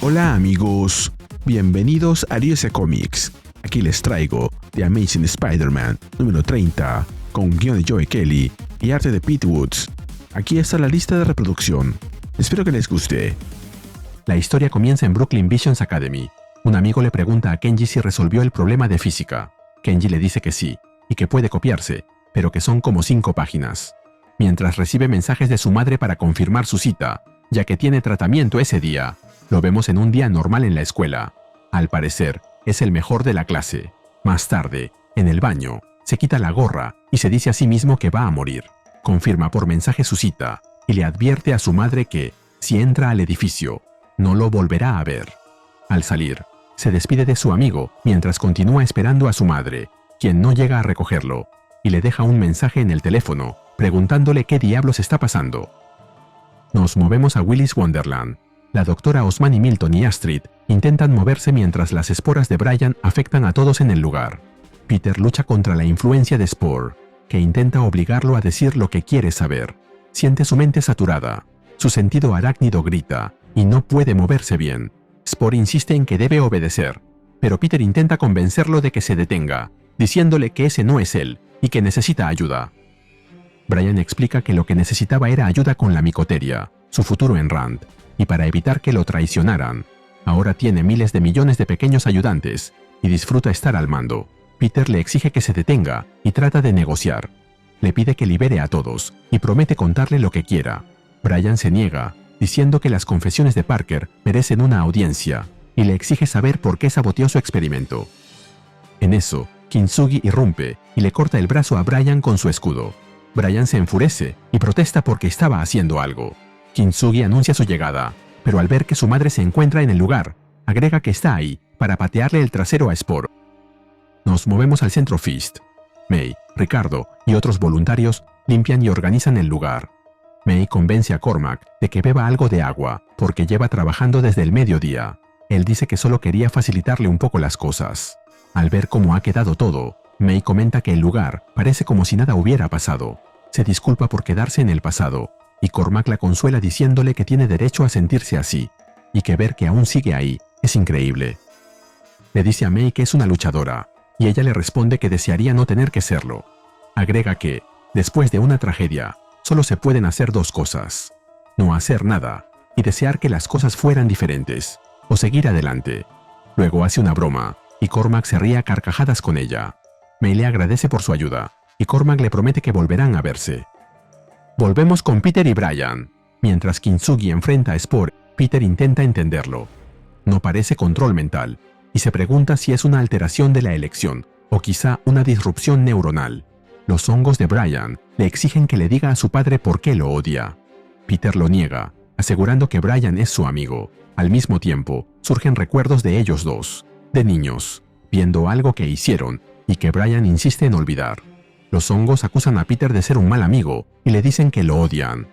Hola amigos, bienvenidos a USA Comics. Aquí les traigo The Amazing Spider-Man número 30, con guion de Joe Kelly y arte de Pete Woods. Aquí está la lista de reproducción. Espero que les guste. La historia comienza en Brooklyn Visions Academy. Un amigo le pregunta a Kenji si resolvió el problema de física. Kenji le dice que sí, y que puede copiarse, pero que son como 5 páginas. Mientras recibe mensajes de su madre para confirmar su cita, ya que tiene tratamiento ese día. Lo vemos en un día normal en la escuela. Al parecer, es el mejor de la clase. Más tarde, en el baño, se quita la gorra y se dice a sí mismo que va a morir. Confirma por mensaje su cita y le advierte a su madre que, si entra al edificio, no lo volverá a ver. Al salir, se despide de su amigo mientras continúa esperando a su madre, quien no llega a recogerlo, y le deja un mensaje en el teléfono preguntándole qué diablos está pasando. Nos movemos a Willy's Wonderland. La doctora Osman y Milton y Astrid intentan moverse mientras las esporas de Brian afectan a todos en el lugar. Peter lucha contra la influencia de Spore, que intenta obligarlo a decir lo que quiere saber. Siente su mente saturada. Su sentido arácnido grita, y no puede moverse bien. Spore insiste en que debe obedecer, pero Peter intenta convencerlo de que se detenga, diciéndole que ese no es él y que necesita ayuda. Brian explica que lo que necesitaba era ayuda con la micoteria, su futuro en Rand, y para evitar que lo traicionaran. Ahora tiene miles de millones de pequeños ayudantes y disfruta estar al mando. Peter le exige que se detenga y trata de negociar. Le pide que libere a todos y promete contarle lo que quiera. Brian se niega, diciendo que las confesiones de Parker merecen una audiencia, y le exige saber por qué saboteó su experimento. En eso, Kintsugi irrumpe y le corta el brazo a Brian con su escudo. Brian se enfurece y protesta porque estaba haciendo algo. Kintsugi anuncia su llegada, pero al ver que su madre se encuentra en el lugar, agrega que está ahí para patearle el trasero a Spore. Nos movemos al centro Feast. May, Ricardo y otros voluntarios limpian y organizan el lugar. May convence a Cormac de que beba algo de agua porque lleva trabajando desde el mediodía. Él dice que solo quería facilitarle un poco las cosas. Al ver cómo ha quedado todo, May comenta que el lugar parece como si nada hubiera pasado. Se disculpa por quedarse en el pasado, y Cormac la consuela diciéndole que tiene derecho a sentirse así, y que ver que aún sigue ahí es increíble. Le dice a May que es una luchadora, y ella le responde que desearía no tener que serlo. Agrega que, después de una tragedia, solo se pueden hacer 2 cosas: no hacer nada, y desear que las cosas fueran diferentes, o seguir adelante. Luego hace una broma, y Cormac se ríe a carcajadas con ella. May le agradece por su ayuda, y Cormac le promete que volverán a verse. Volvemos con Peter y Brian. Mientras Kintsugi enfrenta a Spore, Peter intenta entenderlo. No parece control mental, y se pregunta si es una alteración de la elección, o quizá una disrupción neuronal. Los hongos de Brian le exigen que le diga a su padre por qué lo odia. Peter lo niega, asegurando que Brian es su amigo. Al mismo tiempo, surgen recuerdos de ellos dos, de niños, viendo algo que hicieron, y que Brian insiste en olvidar. Los hongos acusan a Peter de ser un mal amigo y le dicen que lo odian.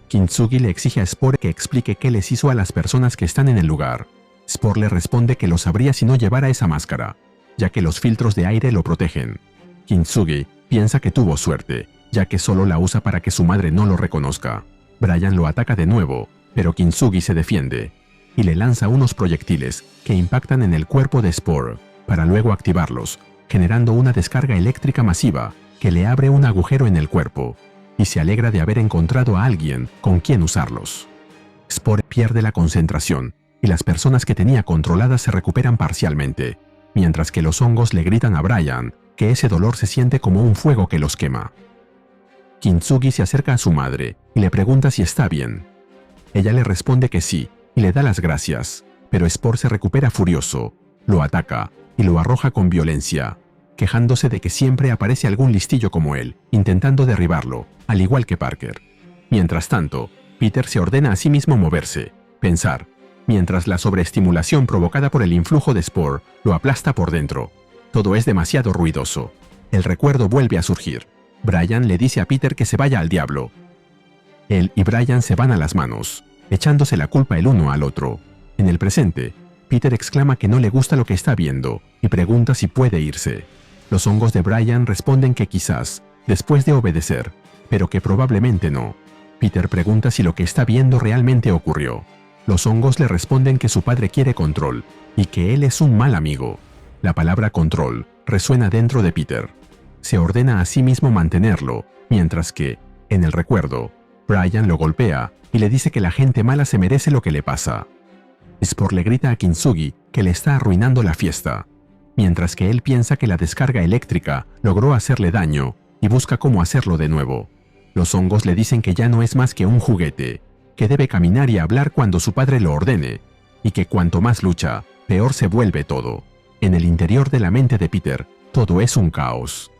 Kintsugi le exige a Spore que explique qué les hizo a las personas que están en el lugar. Spore le responde que lo sabría si no llevara esa máscara, ya que los filtros de aire lo protegen. Kintsugi piensa que tuvo suerte, ya que solo la usa para que su madre no lo reconozca. Brian lo ataca de nuevo, pero Kintsugi se defiende y le lanza unos proyectiles que impactan en el cuerpo de Spore, para luego activarlos, generando una descarga eléctrica masiva que le abre un agujero en el cuerpo, y se alegra de haber encontrado a alguien con quien usarlos. Spore pierde la concentración, y las personas que tenía controladas se recuperan parcialmente, mientras que los hongos le gritan a Brian que ese dolor se siente como un fuego que los quema. Kintsugi se acerca a su madre y le pregunta si está bien. Ella le responde que sí, y le da las gracias, pero Spore se recupera furioso, lo ataca y lo arroja con violencia, quejándose de que siempre aparece algún listillo como él, intentando derribarlo, al igual que Parker. Mientras tanto, Peter se ordena a sí mismo moverse, pensar, mientras la sobreestimulación provocada por el influjo de Spore lo aplasta por dentro. Todo es demasiado ruidoso. El recuerdo vuelve a surgir. Brian le dice a Peter que se vaya al diablo. Él y Brian se van a las manos, echándose la culpa el uno al otro. En el presente, Peter exclama que no le gusta lo que está viendo y pregunta si puede irse. Los hongos de Brian responden que quizás, después de obedecer, pero que probablemente no. Peter pregunta si lo que está viendo realmente ocurrió. Los hongos le responden que su padre quiere control y que él es un mal amigo. La palabra control resuena dentro de Peter. Se ordena a sí mismo mantenerlo, mientras que, en el recuerdo, Brian lo golpea y le dice que la gente mala se merece lo que le pasa. Spore le grita a Kintsugi que le está arruinando la fiesta, mientras que él piensa que la descarga eléctrica logró hacerle daño y busca cómo hacerlo de nuevo. Los hongos le dicen que ya no es más que un juguete, que debe caminar y hablar cuando su padre lo ordene, y que cuanto más lucha, peor se vuelve todo. En el interior de la mente de Peter, todo es un caos.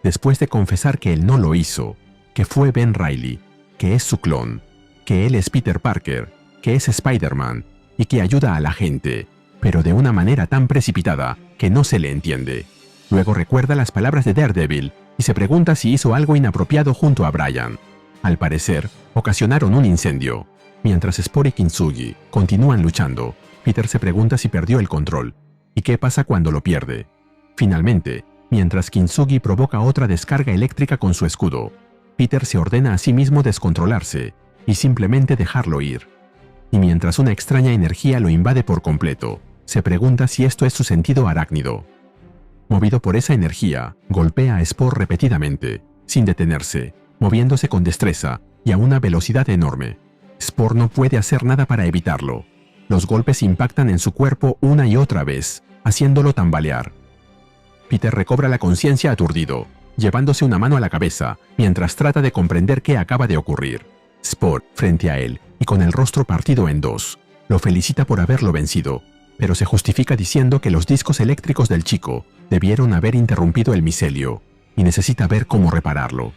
Después de confesar que él no lo hizo, que fue Ben Reilly, que es su clon, que él es Peter Parker, que es Spider-Man y que ayuda a la gente, pero de una manera tan precipitada que no se le entiende. Luego recuerda las palabras de Daredevil y se pregunta si hizo algo inapropiado junto a Brian. Al parecer, ocasionaron un incendio. Mientras Spore y Kintsugi continúan luchando, Peter se pregunta si perdió el control y qué pasa cuando lo pierde. Finalmente, mientras Kintsugi provoca otra descarga eléctrica con su escudo, Peter se ordena a sí mismo descontrolarse y simplemente dejarlo ir. Y mientras una extraña energía lo invade por completo, se pregunta si esto es su sentido arácnido. Movido por esa energía, golpea a Spore repetidamente, sin detenerse, moviéndose con destreza y a una velocidad enorme. Spore no puede hacer nada para evitarlo. Los golpes impactan en su cuerpo una y otra vez, haciéndolo tambalear. Peter recobra la conciencia aturdido, llevándose una mano a la cabeza, mientras trata de comprender qué acaba de ocurrir. Spore, frente a él, y con el rostro partido en dos, lo felicita por haberlo vencido, pero se justifica diciendo que los discos eléctricos del chico debieron haber interrumpido el micelio, y necesita ver cómo repararlo.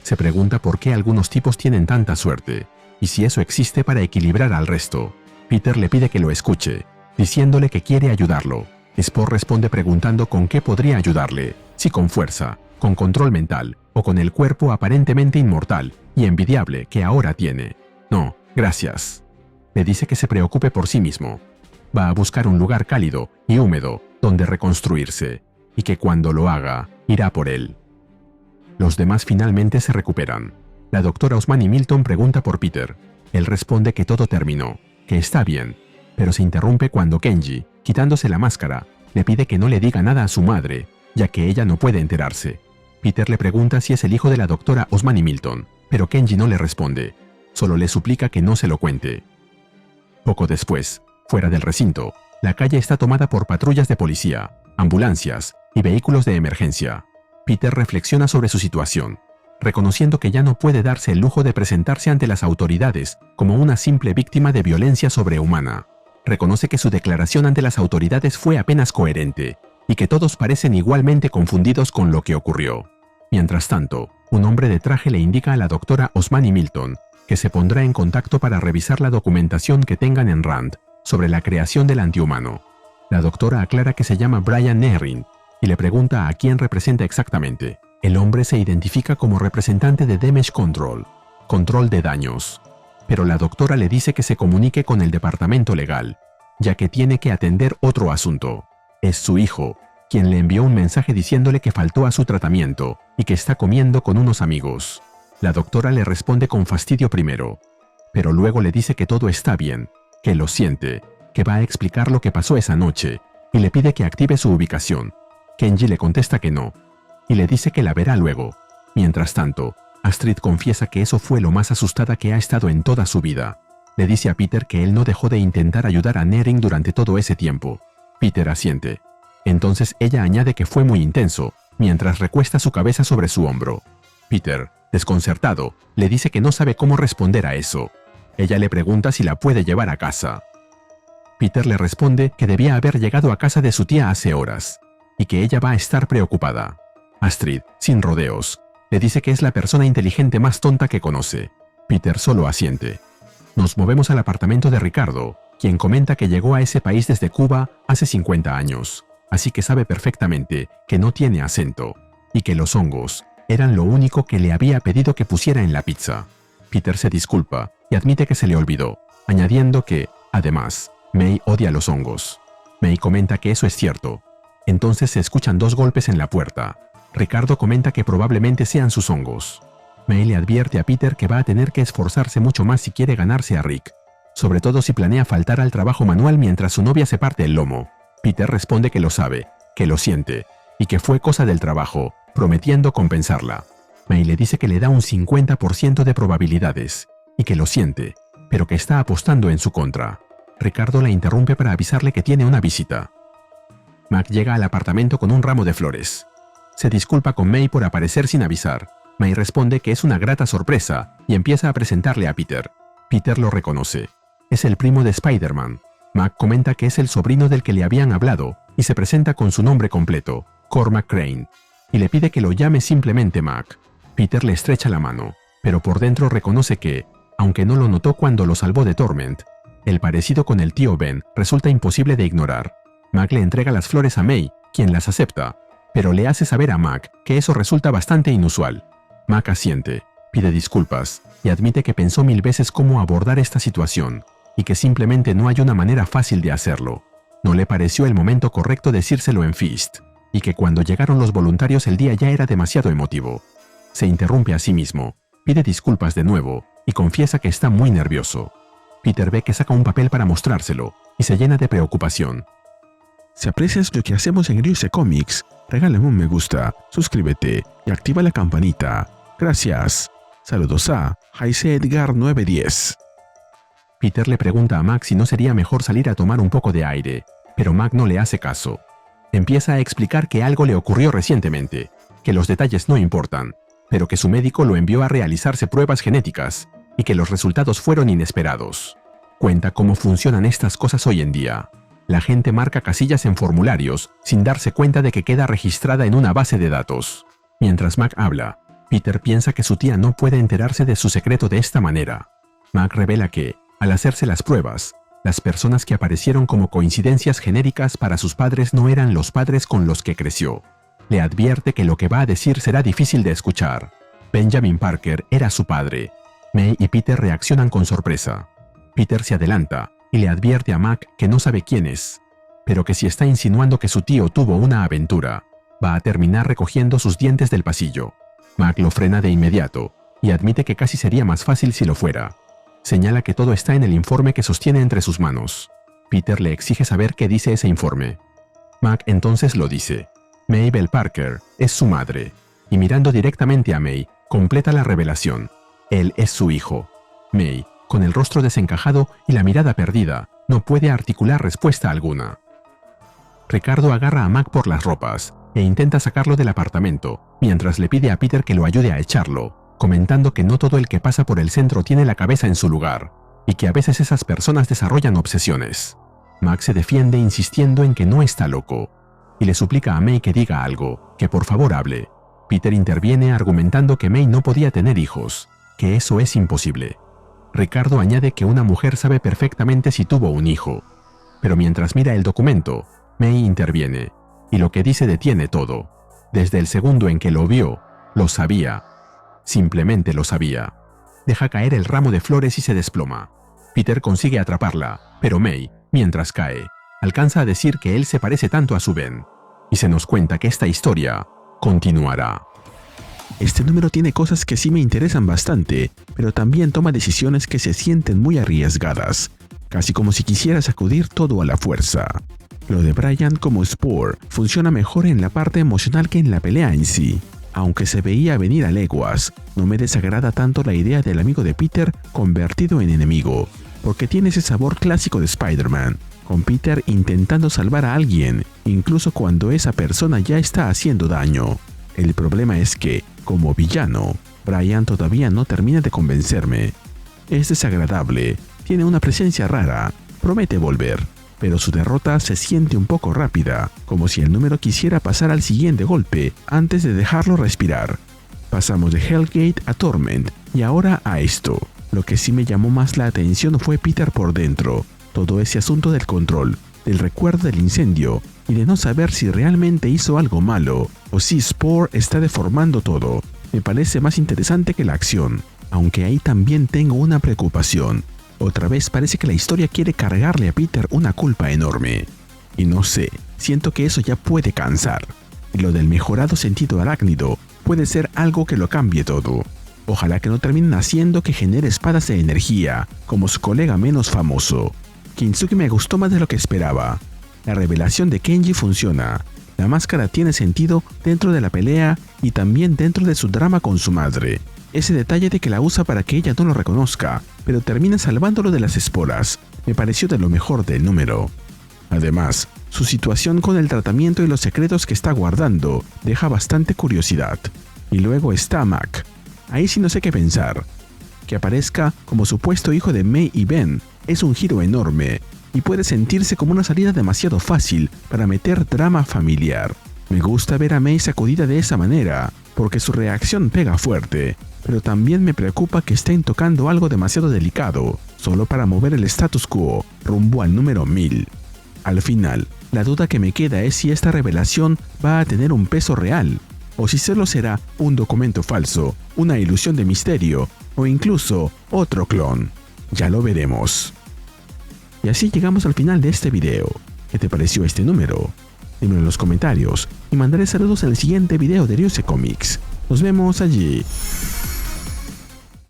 Se pregunta por qué algunos tipos tienen tanta suerte, y si eso existe para equilibrar al resto. Peter le pide que lo escuche, diciéndole que quiere ayudarlo. Spore responde preguntando con qué podría ayudarle, si con fuerza, con control mental o con el cuerpo aparentemente inmortal y envidiable que ahora tiene. No, gracias. Le dice que se preocupe por sí mismo. Va a buscar un lugar cálido y húmedo donde reconstruirse, y que cuando lo haga, irá por él. Los demás finalmente se recuperan. La doctora Osmani Milton pregunta por Peter. Él responde que todo terminó, que está bien, pero se interrumpe cuando Kenji, quitándose la máscara, le pide que no le diga nada a su madre, ya que ella no puede enterarse. Peter le pregunta si es el hijo de la doctora Osmani Milton, pero Kenji no le responde, solo le suplica que no se lo cuente. Poco después, fuera del recinto, la calle está tomada por patrullas de policía, ambulancias y vehículos de emergencia. Peter reflexiona sobre su situación, reconociendo que ya no puede darse el lujo de presentarse ante las autoridades como una simple víctima de violencia sobrehumana. Reconoce que su declaración ante las autoridades fue apenas coherente y que todos parecen igualmente confundidos con lo que ocurrió. Mientras tanto, un hombre de traje le indica a la doctora Osmani Milton que se pondrá en contacto para revisar la documentación que tengan en RAND sobre la creación del antihumano. La doctora aclara que se llama Brian Nehring y le pregunta a quién representa exactamente. El hombre se identifica como representante de Damage Control, control de daños, pero la doctora le dice que se comunique con el departamento legal, ya que tiene que atender otro asunto. Es su hijo, quien le envió un mensaje diciéndole que faltó a su tratamiento y que está comiendo con unos amigos. La doctora le responde con fastidio primero, pero luego le dice que todo está bien, que lo siente, que va a explicar lo que pasó esa noche y le pide que active su ubicación. Kenji le contesta que no, y le dice que la verá luego. Mientras tanto, Astrid confiesa que eso fue lo más asustada que ha estado en toda su vida. Le dice a Peter que él no dejó de intentar ayudar a Nehring durante todo ese tiempo. Peter asiente. Entonces ella añade que fue muy intenso, mientras recuesta su cabeza sobre su hombro. Peter, desconcertado, le dice que no sabe cómo responder a eso. Ella le pregunta si la puede llevar a casa. Peter le responde que debía haber llegado a casa de su tía hace horas, y que ella va a estar preocupada. Astrid, sin rodeos, le dice que es la persona inteligente más tonta que conoce. Peter solo asiente. Nos movemos al apartamento de Ricardo, quien comenta que llegó a ese país desde Cuba hace 50 años, así que sabe perfectamente que no tiene acento, y que los hongos eran lo único que le había pedido que pusiera en la pizza. Peter se disculpa y admite que se le olvidó, añadiendo que, además, May odia los hongos. May comenta que eso es cierto. Entonces se escuchan 2 golpes en la puerta. Ricardo comenta que probablemente sean sus hongos. May le advierte a Peter que va a tener que esforzarse mucho más si quiere ganarse a Rick. sobre todo si planea faltar al trabajo manual mientras su novia se parte el lomo. Peter responde que lo sabe, que lo siente, y que fue cosa del trabajo, prometiendo compensarla. May le dice que le da un 50% de probabilidades, y que lo siente, pero que está apostando en su contra. Ricardo la interrumpe para avisarle que tiene una visita. Mac llega al apartamento con un ramo de flores. Se disculpa con May por aparecer sin avisar. May responde que es una grata sorpresa y empieza a presentarle a Peter. Peter lo reconoce. Es el primo de Spider-Man. Mac comenta que es el sobrino del que le habían hablado y se presenta con su nombre completo, Cormac Crane, y le pide que lo llame simplemente Mac. Peter le estrecha la mano, pero por dentro reconoce que, aunque no lo notó cuando lo salvó de Torment, el parecido con el tío Ben resulta imposible de ignorar. Mac le entrega las flores a May, quien las acepta, pero le hace saber a Mac que eso resulta bastante inusual. Mac asiente, pide disculpas y admite que pensó 1000 veces cómo abordar esta situación y que simplemente no hay una manera fácil de hacerlo. No le pareció el momento correcto decírselo en Feast, y que cuando llegaron los voluntarios el día ya era demasiado emotivo. Se interrumpe a sí mismo, pide disculpas de nuevo y confiesa que está muy nervioso. Peter ve que saca un papel para mostrárselo y se llena de preocupación. Si aprecias lo que hacemos en Ryusei Comics, regálame un me gusta, suscríbete y activa la campanita. Gracias. Saludos a Jaise Edgar 910. Peter le pregunta a Mac si no sería mejor salir a tomar un poco de aire, pero Mac no le hace caso. Empieza a explicar que algo le ocurrió recientemente, que los detalles no importan, pero que su médico lo envió a realizarse pruebas genéticas y que los resultados fueron inesperados. Cuenta cómo funcionan estas cosas hoy en día. La gente marca casillas en formularios sin darse cuenta de que queda registrada en una base de datos. Mientras Mac habla, Peter piensa que su tía no puede enterarse de su secreto de esta manera. Mac revela que, al hacerse las pruebas, las personas que aparecieron como coincidencias genéricas para sus padres no eran los padres con los que creció. Le advierte que lo que va a decir será difícil de escuchar. Benjamin Parker era su padre. May y Peter reaccionan con sorpresa. Peter se adelanta y le advierte a Mac que no sabe quién es, pero que si está insinuando que su tío tuvo una aventura, va a terminar recogiendo sus dientes del pasillo. Mac lo frena de inmediato y admite que casi sería más fácil si lo fuera. Señala que todo está en el informe que sostiene entre sus manos. Peter le exige saber qué dice ese informe. Mac entonces lo dice. Mabel Parker es su madre, y mirando directamente a May, completa la revelación. Él es su hijo. May, con el rostro desencajado y la mirada perdida, no puede articular respuesta alguna. Ricardo agarra a Mac por las ropas e intenta sacarlo del apartamento, mientras le pide a Peter que lo ayude a echarlo, comentando que no todo el que pasa por el centro tiene la cabeza en su lugar, y que a veces esas personas desarrollan obsesiones. Mac se defiende insistiendo en que no está loco, y le suplica a May que diga algo, que por favor hable. Peter interviene argumentando que May no podía tener hijos, que eso es imposible. Ricardo añade que una mujer sabe perfectamente si tuvo un hijo, pero mientras mira el documento, May interviene, y lo que dice detiene todo. Desde el segundo en que lo vio, lo sabía. Simplemente lo sabía. Deja caer el ramo de flores y se desploma. Peter consigue atraparla, pero May, mientras cae, alcanza a decir que él se parece tanto a su Ben, y se nos cuenta que esta historia continuará. Este número tiene cosas que sí me interesan bastante, pero también toma decisiones que se sienten muy arriesgadas, casi como si quisiera sacudir todo a la fuerza. Lo de Brian como Spore funciona mejor en la parte emocional que en la pelea en sí. Aunque se veía venir a leguas, no me desagrada tanto la idea del amigo de Peter convertido en enemigo, porque tiene ese sabor clásico de Spider-Man, con Peter intentando salvar a alguien, incluso cuando esa persona ya está haciendo daño. El problema es que, como villano, Brian todavía no termina de convencerme. Es desagradable, tiene una presencia rara, promete volver, pero su derrota se siente un poco rápida, como si el número quisiera pasar al siguiente golpe antes de dejarlo respirar. Pasamos de Hellgate a Torment y ahora a esto. Lo que sí me llamó más la atención fue Peter por dentro. Todo ese asunto del control, del recuerdo del incendio y de no saber si realmente hizo algo malo o si Spore está deformando todo, me parece más interesante que la acción, aunque ahí también tengo una preocupación. Otra vez parece que la historia quiere cargarle a Peter una culpa enorme. Y no sé, siento que eso ya puede cansar. Y lo del mejorado sentido arácnido puede ser algo que lo cambie todo. Ojalá que no terminen haciendo que genere espadas de energía, como su colega menos famoso. Kintsugi me gustó más de lo que esperaba. La revelación de Kenji funciona. La máscara tiene sentido dentro de la pelea y también dentro de su drama con su madre. Ese detalle de que la usa para que ella no lo reconozca, pero termina salvándolo de las esporas, me pareció de lo mejor del número. Además, su situación con el tratamiento y los secretos que está guardando deja bastante curiosidad. Y luego está Mac. Ahí sí no sé qué pensar. Que aparezca como supuesto hijo de Mei y Ben es un giro enorme, y puede sentirse como una salida demasiado fácil para meter drama familiar. Me gusta ver a Mei sacudida de esa manera, porque su reacción pega fuerte, pero también me preocupa que estén tocando algo demasiado delicado, solo para mover el status quo rumbo al número 1000. Al final, la duda que me queda es si esta revelación va a tener un peso real, o si solo será un documento falso, una ilusión de misterio, o incluso otro clon. Ya lo veremos. Y así llegamos al final de este video. ¿Qué te pareció este número? Dímelo en los comentarios y mandaré saludos en el siguiente video de Ryusei Comics. Nos vemos allí.